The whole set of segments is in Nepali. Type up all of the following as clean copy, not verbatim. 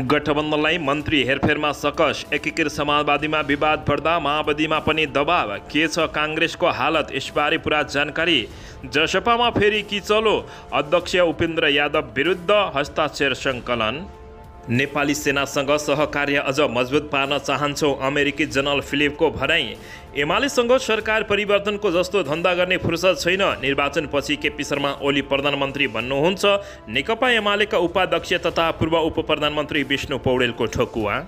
गठबन्धनलाई मन्त्री हेरफेरमा सकस। एकीकृत समाजवादीमा विवाद बढ्दा माओवादीमा पनि दबाव। के छ काङ्ग्रेसको हालत, यसबारे पुरा जानकारी। जसपामा फेरि किचलो, अध्यक्ष उपेन्द्र यादव विरुद्ध हस्ताक्षर सङ्कलन। नेपाली सेनासँग सहकार्य अझ मजबुत पार्न चाहन्छौँ, अमेरिकी जनरल फिलिपको भनाई। एमालेसँग सरकार परिवर्तनको जस्तो धन्दा गर्ने फुर्सद छैन, निर्वाचनपछि केपी शर्मा ओली प्रधानमन्त्री बन्नुहुन्छ। नेकपा एमालेका उपाध्यक्ष तथा पूर्व उप प्रधानमन्त्री विष्णु पौडेलको ठोकुवा।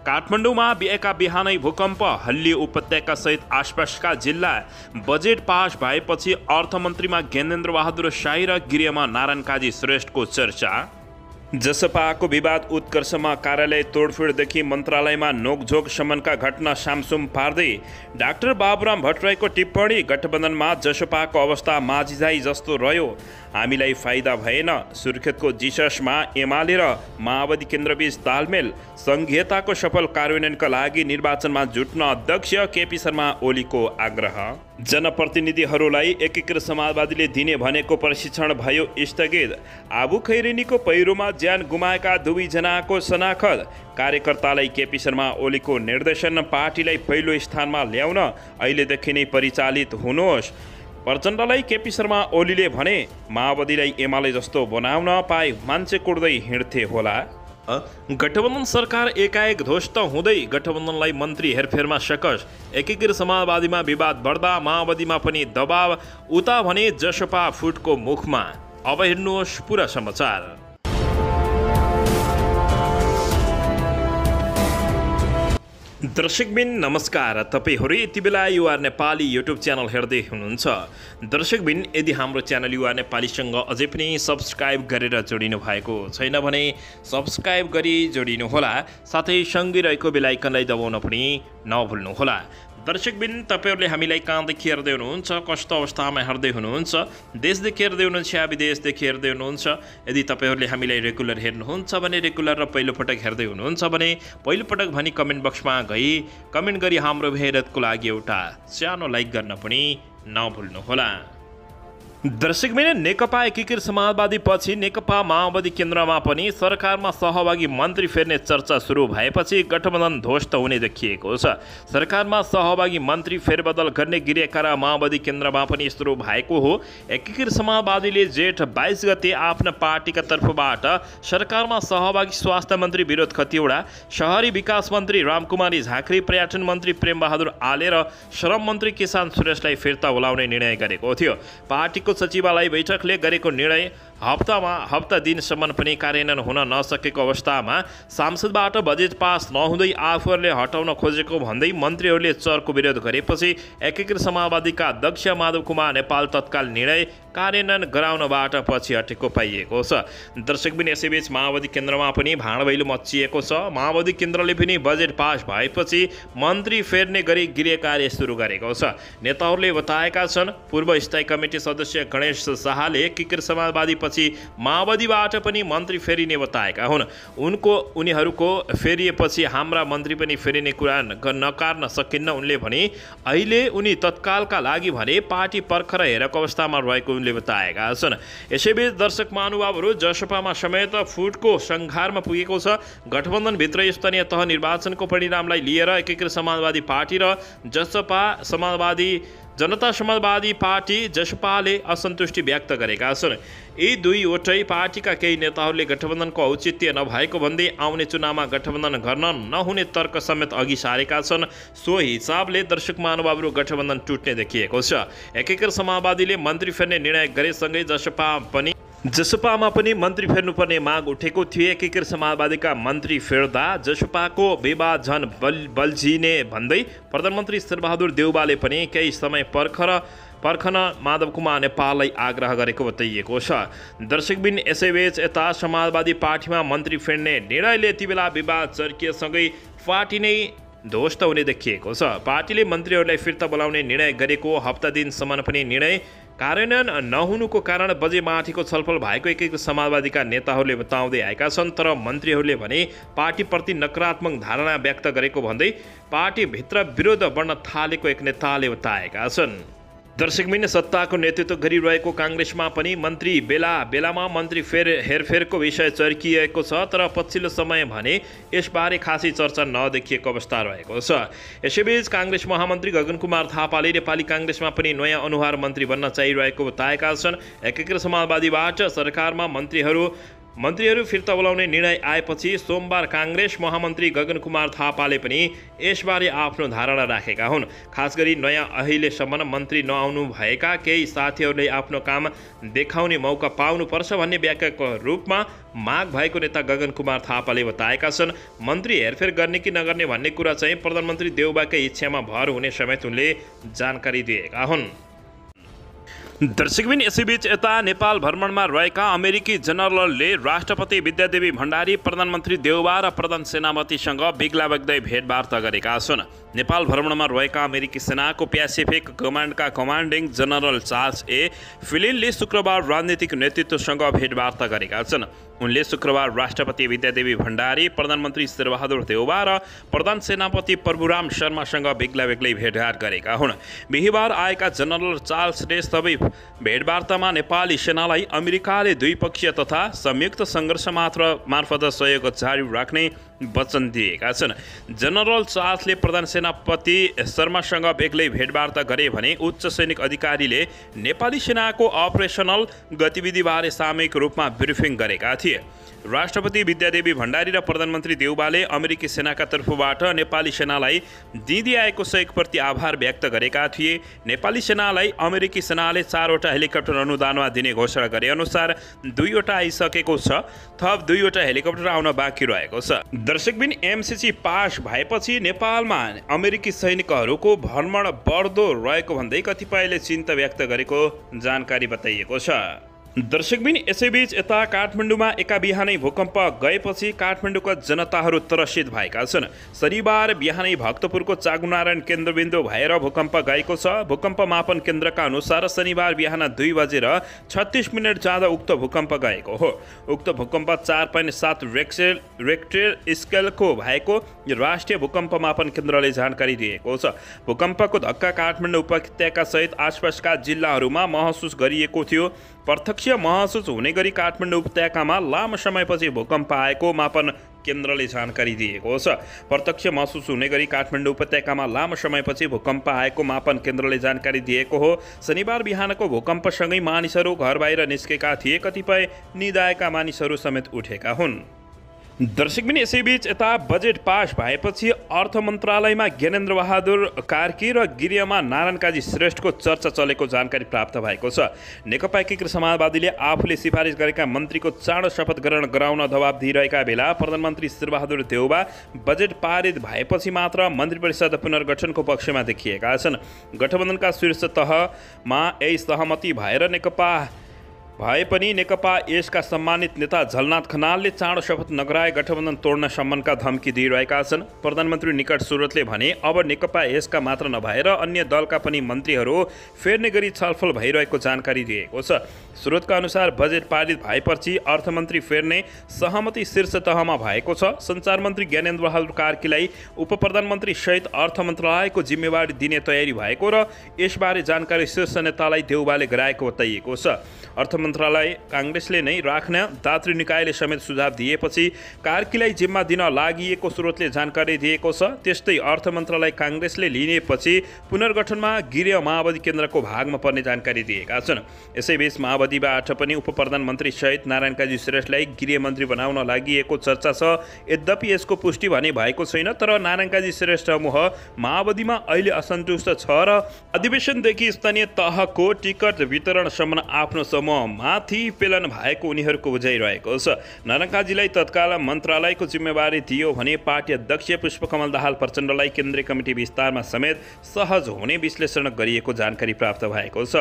काठमाडौँमा बिहाका बिहानै भूकम्प, हल्लियो उपत्यकासहित आसपासका जिल्ला। बजेट पास भएपछि अर्थमन्त्रीमा ज्ञानेन्द्र बहादुर शाही र गृहमा नारायण काजी श्रेष्ठको चर्चा। जसपाको विवाद उत्कर्षमा कार्यालय तोडफोडदेखि मन्त्रालयमा नोकझोकसम्मका घटना सामसुम पार्दै डाक्टर बाबुराम भट्टराईको टिप्पणी। गठबन्धनमा जसपाको अवस्था माझिझाइ जस्तो रह्यो, हामीलाई फाइदा भएन। सुर्खेतको जिससमा एमाले र माओवादी केन्द्रबीच तालमेल। सङ्घीयताको सफल कार्यान्वयनका लागि निर्वाचनमा जुट्न अध्यक्ष केपी शर्मा ओलीको आग्रह। जनप्रतिनिधिहरूलाई एकीकृत समाजवादीले दिने भनेको प्रशिक्षण भयो स्थगित। आबु खैरेनीको पहिरोमा ज्यान गुमाएका दुवैजनाको शनाखत। कार्यकर्तालाई केपी शर्मा ओलीको निर्देशन, पार्टीलाई पहिलो स्थानमा ल्याउन अहिलेदेखि नै परिचालित हुनुहोस्। प्रचण्डलाई केपी शर्मा ओलीले भने, माओवादीलाई एमाले जस्तो बनाउन पाए मान्छे कुट्दै हिँड्थे होला। गठबन्धन सरकार एकाएक ध्वस्त हुँदै गठबन्धनलाई मन्त्री हेरफेरमा सकस। एकीकृत समाजवादीमा विवाद बढ्दा माओवादीमा पनि दबाव, उता भने जसपा फुटको मुखमा। अब हेर्नुहोस् पुरा समाचार। दर्शकबिन नमस्कार, तपाईहरू यति बेला युआर नेपाली युट्युब च्यानल हेर्दै हुनुहुन्छ। दर्शकबिन, यदि हाम्रो च्यानल युआर नेपालीसँग अझै पनि सब्सक्राइब गरेर जोडिनु भएको छैन भने सब्सक्राइब गरी जोडिनुहोला, साथै सँगै रहेको बेल आइकनलाई दबाउन पनि नभुल्नुहोला। दर्शकबिन, तपाईहरूले हामीलाई कहाँदेखि हेर्दै हुनुहुन्छ, कस्तो अवस्थामा हेर्दै हुनुहुन्छ, देशदेखि हेर्दै हुनुहुन्छ या विदेशदेखि हेर्दै हुनुहुन्छ। यदि तपाईँहरूले हामीलाई रेगुलर हेर्नुहुन्छ भने रेगुलर र पहिलोपटक हेर्दै हुनुहुन्छ भने पहिलोपटक भनी कमेन्ट बक्समा गई कमेन्ट गरी हाम्रो भेदको लागि एउटा सानो लाइक गर्न पनि नभुल्नुहोला। दर्शकबिन, नेकपा एकीकृत समाजवादी पछि नेकपा माओवादी केन्द्रमा पनि सरकारमा सहभागी मन्त्री फेर्ने चर्चा सुरु भएपछि गठबन्धन ध्वस्त हुने देखिएको छ। सरकारमा सहभागी मन्त्री फेरबदल गर्ने गिरेका र माओवादी केन्द्रमा पनि सुरु भएको हो। एकीकृत समाजवादीले जेठ 22 गते आफ्ना पार्टीका तर्फबाट सरकारमा सहभागी स्वास्थ्य मन्त्री विनोद खतिवडा, शहरी विकास मन्त्री रामकुमारी झाँक्री, पर्यटन मन्त्री प्रेमबहादुर आले र श्रम मन्त्री किसान सुरेशलाई फिर्ता बोलाउने निर्णय गरेको थियो। पार्टीको सचिवालय बैठकले गरेको निर्णय हप्ता दिनसम्म पनि कार्यान्वयन हुन नसकेको अवस्थामा सांसदबाट बजेट पास नहुँदै आफूहरूले हटाउन खोजेको भन्दै मन्त्रीहरूले चर्को विरोध गरेपछि एकीकृत समाजवादीका अध्यक्ष माधव कुमार नेपाल तत्काल निर्णय कार्यान्वयन गराउनबाट पछि हटेको पाइएको छ। दर्शकबिन, यसैबीच माओवादी केन्द्रमा पनि भाँडभैलो मचिएको छ। माओवादी केन्द्रले पनि बजेट पास भएपछि मन्त्री फेर्ने गरी गृह कार्य सुरु गरेको छ। नेताहरूले बताएका छन्, पूर्व स्थायी कमिटी सदस्य गणेश शाहले एकीकृत समाजवादी पछि माओवादीबाट पनि मन्त्री फेरिने बताएका हुन्। उनीहरूको फेरिएपछि हाम्रा मन्त्री पनि फेरिने कुरा नकार्न सकिन्न उनले भने। अहिले उनी तत्कालका लागि भने पार्टी पर्खर हेरेको अवस्थामा रहेको उनले बताएका छन्। यसैबीच दर्शक महानुभावहरू, जसपामा समेत फुटको सङ्घारमा पुगेको छ। गठबन्धनभित्र स्थानीय तह निर्वाचनको परिणामलाई लिएर एकीकृत समाजवादी पार्टी र जनता समाजवादी पार्टी जसपाले असन्तुष्टि व्यक्त गरेका छन्। यी दुईवटै पार्टीका केही नेताहरूले गठबन्धनको औचित्य नभएको भन्दै आउने चुनावमा गठबन्धन गर्न नहुने तर्क समेत अघि सारेका छन्। सो हिसाबले दर्शक महानुभावहरू, गठबन्धन टुट्ने देखिएको छ। एकीकृत समाजवादीले मन्त्री फेर्ने निर्णय गरेसँगै जसपामा पनि मन्त्री फेर्नुपर्ने माग उठेको थियो। एकीकृत समाजवादीका मन्त्री फेर्दा जसपाको विवाद झन बल्झिने भन्दै प्रधानमन्त्री शेरबहादुर देउवाले पनि केही समय पर्खन माधव कुमार नेपाललाई आग्रह गरेको बताइएको छ। दर्शकबिन, यसैबीच यता समाजवादी पार्टीमा मन्त्री फेर्ने निर्णयले यति बेला विवाद चर्किएसँगै पार्टी नै ध्वस्त हुने देखिएको छ। पार्टीले मन्त्रीहरूलाई फिर्ता बोलाउने निर्णय गरेको हप्ता दिनसम्म पनि निर्णय कार्यान्वयन नहुनुको कारण बजेटमाथिको छलफल भएको एकीकृत समाजवादीका नेताहरूले बताउँदै आएका छन्। तर मन्त्रीहरूले भने पार्टीप्रति नकारात्मक धारणा व्यक्त गरेको भन्दै पार्टीभित्र विरोध बढ्न थालेको एक नेताले बताएका छन्। दर्शकबिन सत्ताको नेतृत्व गरिरहेको काङ्ग्रेसमा पनि मन्त्री बेलामा मन्त्री हेरफेरको विषय चर्किएको छ, तर पछिल्लो समय भने यसबारे खासै चर्चा नदेखिएको अवस्था रहेको छ। यसैबीच काङ्ग्रेस महामन्त्री गगन कुमार थापाले नेपाली काङ्ग्रेसमा पनि नयाँ अनुहार मन्त्री बन्न चाहिरहेको बताएका छन्। एकीकृत समाजवादीबाट सरकारमा मन्त्रीहरू फिर्ता बोलाउने निर्णय आएपछि सोमबार काङ्ग्रेस महामन्त्री गगन कुमार थापाले पनि यसबारे आफ्नो धारणा राखेका हुन्। खास गरी नयाँ अहिलेसम्म मन्त्री नआउनु भएका केही साथीहरूले आफ्नो काम देखाउने मौका पाउनुपर्छ भन्ने व्याख्याको रूपमा माग भएको नेता गगन कुमार थापाले बताएका छन्। मन्त्री हेरफेर गर्ने कि नगर्ने भन्ने कुरा चाहिँ प्रधानमन्त्री देउबाकै इच्छामा भर हुने समेत उनले जानकारी दिएका हुन्। दर्शकबिन यसैबीच यता नेपाल भ्रमणमा रहेका अमेरिकी जनरलले राष्ट्रपति विद्यादेवी भण्डारी, प्रधानमन्त्री देउबा र प्रधान सेनापतिसँग बेग्ला बेग्दै भेटवार्ता गरेका छन्। नेपाल भ्रमणमा रहेका अमेरिकी सेनाको प्यासिफिक कमान्डका कमान्डिङ जनरल चार्ल्स ए फिलिनले शुक्रबार राजनीतिक नेतृत्वसँग भेटवार्ता गरेका छन्। उनले शुक्रबार राष्ट्रपति विद्यादेवी भण्डारी, प्रधानमन्त्री शेरबहादुर देउबा र प्रधान सेनापति प्रभुराम शर्मासँग बेग्ला बेग्लै भेटघाट गरेका हुन्। बिहिबार आएका जनरल चार्ल्सले सबै भेटवार्तामा नेपाली सेनालाई अमेरिकाले द्विपक्षीय तथा संयुक्त सङ्घर्ष मार्फत सहयोग जारी राख्ने वचन दिएका छन्। जनरल चार्ल्सले प्रधान सेनापति शर्मासँग बेग्लै भेटवार्ता गरे भने उच्च सैनिक अधिकारीले नेपाली सेनाको अपरेसनल गतिविधिबारे सामूहिक रूपमा ब्रिफिङ गरेका थिए। राष्ट्रपति विद्यादेवी भण्डारी र प्रधानमन्त्री देउबाले अमेरिकी सेनाका तर्फबाट नेपाली सेनालाई दिँदै आएको सहयोगप्रति आभार व्यक्त गरेका थिए। नेपाली सेनालाई अमेरिकी सेनाले 4वटा हेलिकप्टर अनुदानमा दिने घोषणा गरे अनुसार 2वटा आइसकेको छ, थप 2वटा हेलिकप्टर आउन बाँकी रहेको छ। दर्शकबिन एमसिसी पास भएपछि नेपालमा अमेरिकी सैनिकहरूको भ्रमण बढ्दो रहेको भन्दै कतिपयले चिन्ता व्यक्त गरेको जानकारी बताइएको छ। दर्शकबिन यसैबीच यता काठमाडौँमा एका बिहानै भूकम्प गएपछि काठमाडौँका जनताहरू त्रसित भएका छन्। शनिबार बिहानै भक्तपुरको चागुनारायण केन्द्रबिन्दु भएर भूकम्प गएको छ। भूकम्प मापन केन्द्रका अनुसार शनिबार बिहान 2:36 जाँदा उक्त भूकम्प गएको हो। उक्त भूकम्प 4.7 रेक्टर स्केलको भएको राष्ट्रिय भूकम्प मापन केन्द्रले जानकारी दिएको छ। भूकम्पको धक्का काठमाडौँ उपत्यका सहित आसपासका जिल्लाहरूमा महसुस गरिएको थियो। प्रत्यक्ष महसुस हुने गरी काठमाडौँ उपत्यकामा लामो समयपछि भूकम्प आएको मापन केन्द्रले जानकारी दिएको छ। प्रत्यक्ष महसुस हुने गरी काठमाडौँ उपत्यकामा लामो समयपछि भूकम्प आएको मापन केन्द्रले जानकारी दिएको हो। शनिबार बिहानको भूकम्पसँगै मानिसहरू घर बाहिर निस्केका थिए। कतिपय निदाएका मानिसहरू समेत उठेका हुन्। दर्शकबिन यसैबीच यता बजेट पास भएपछि अर्थ मन्त्रालयमा ज्ञानेन्द्र बहादुर कार्की र गृहमा नारायण काजी श्रेष्ठको चर्चा चलेको जानकारी प्राप्त भएको छ। नेकपा एकीकृत समाजवादीले आफूले सिफारिस गरेका मन्त्रीको चाँडो शपथ ग्रहण गराउन दबाब दिइरहेका बेला प्रधानमन्त्री शेरबहादुर देउबा बजेट पारित भएपछि मात्र मन्त्री परिषद पुनर्गठनको पक्षमा देखिएका छन्। गठबन्धनका शीर्ष तहमा यही सहमति भएर भए पनि नेकपा यसका सम्मानित नेता झलनाथ खनालले चाँडो शपथ नगराए गठबन्धन तोड्न सम्मका धम्की दिइरहेका छन्। प्रधानमन्त्री निकट स्रोतले भने अब नेकपा यसका मात्र नभएर अन्य दलका पनि मन्त्रीहरू फेर्ने गरी छलफल भइरहेको जानकारी दिएको छ। स्रोतका अनुसार बजेट पारित भएपछि अर्थमन्त्री फेर्ने सहमति शीर्ष तहमा भएको छ। सञ्चार मन्त्री ज्ञानेन्द्र बहादुर कार्कीलाई उप प्रधानमन्त्री सहित अर्थ मन्त्रालयको जिम्मेवारी दिने तयारी भएको र यसबारे जानकारी शीर्ष नेतालाई देउबाले गराएको बताइएको छ। अर्थ मन्त्रालय काङ्ग्रेसले नै राख्न दात्री निकायले समेत सुझाव दिएपछि कार्कीलाई जिम्मा दिन लागिएको स्रोतले जानकारी दिएको छ। त्यस्तै अर्थ मन्त्रालय काङ्ग्रेसले लिनेपछि पुनर्गठनमा गृह माओवादी केन्द्रको भागमा पर्ने जानकारी दिएका छन्। यसैबीच माओवादीबाट पनि उप प्रधानमन्त्री सहित नारायण काजी श्रेष्ठलाई गृहमन्त्री बनाउन लागिएको चर्चा छ। यद्यपि यसको पुष्टि भने भएको छैन, तर नारायण काजी श्रेष्ठ समूह माओवादीमा अहिले असन्तुष्ट छ र अधिवेशनदेखि स्थानीय तहको टिकट वितरणसम्म आफ्नो समूहमाथि पेलन भएको उनीहरूको बुझाइरहेको छ। नारायण काजीलाई तत्काल मन्त्रालयको जिम्मेवारी दियो भने पार्टी अध्यक्ष पुष्पकमल दाहाल प्रचण्डलाई केन्द्रीय कमिटी विस्तारमा समेत सहज हुने विश्लेषण गरिएको जानकारी प्राप्त भएको छ।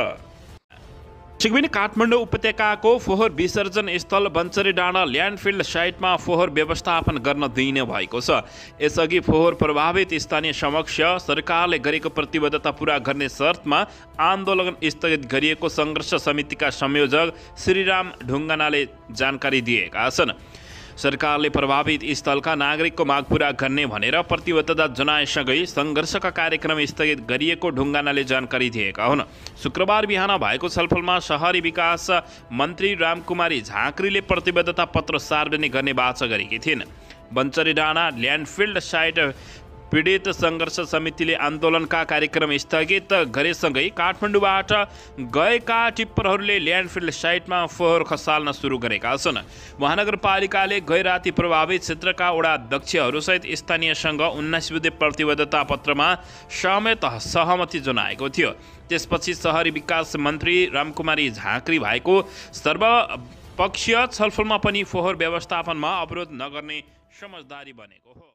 काठमाडौँ उपत्यकाको फोहोर विसर्जन स्थल बन्चरी डाँडा ल्यान्डफिल्ड साइटमा फोहोर व्यवस्थापन गर्न दिइने भएको छ। यसअघि फोहोर प्रभावित स्थानीय समक्ष सरकारले गरेको प्रतिबद्धता पूरा गर्ने शर्तमा आन्दोलन स्थगित गरिएको सङ्घर्ष समितिका संयोजक श्रीराम ढुङ्गानाले जानकारी दिएका छन्। सरकारले प्रभावित स्थलका नागरिकको माग पूरा गर्ने भनेर प्रतिबद्धता जनाएसँगै सङ्घर्षका कार्यक्रम स्थगित गरिएको ढुङ्गानाले जानकारी दिएका हुन्। शुक्रबार बिहान भएको छलफलमा शहरी विकास मन्त्री रामकुमारी झाँक्रीले प्रतिबद्धता पत्र सार्वजनिक गर्ने वाचा गरेकी थिइन्। बन्चरी डाँडा ल्यान्डफिल्ड साइट पीडित सङ्घर्ष समितिले आन्दोलनका कार्यक्रम स्थगित गरेसँगै काठमाडौँबाट गएका टिप्परहरूले ल्यान्डफिल्ड साइटमा फोहोर खसाल्न सुरु गरेका छन्। महानगरपालिकाले गैराती प्रभावित क्षेत्रका वडा अध्यक्षहरूसहित स्थानीयसँग 19 बुँदे प्रतिबद्धता पत्रमा समेत सहमति जनाएको थियो। त्यसपछि शहरी विकास मन्त्री रामकुमारी झाँक्री भएको सर्वपक्षीय छलफलमा पनि फोहोर व्यवस्थापनमा अवरोध नगर्ने समझदारी बनेको हो।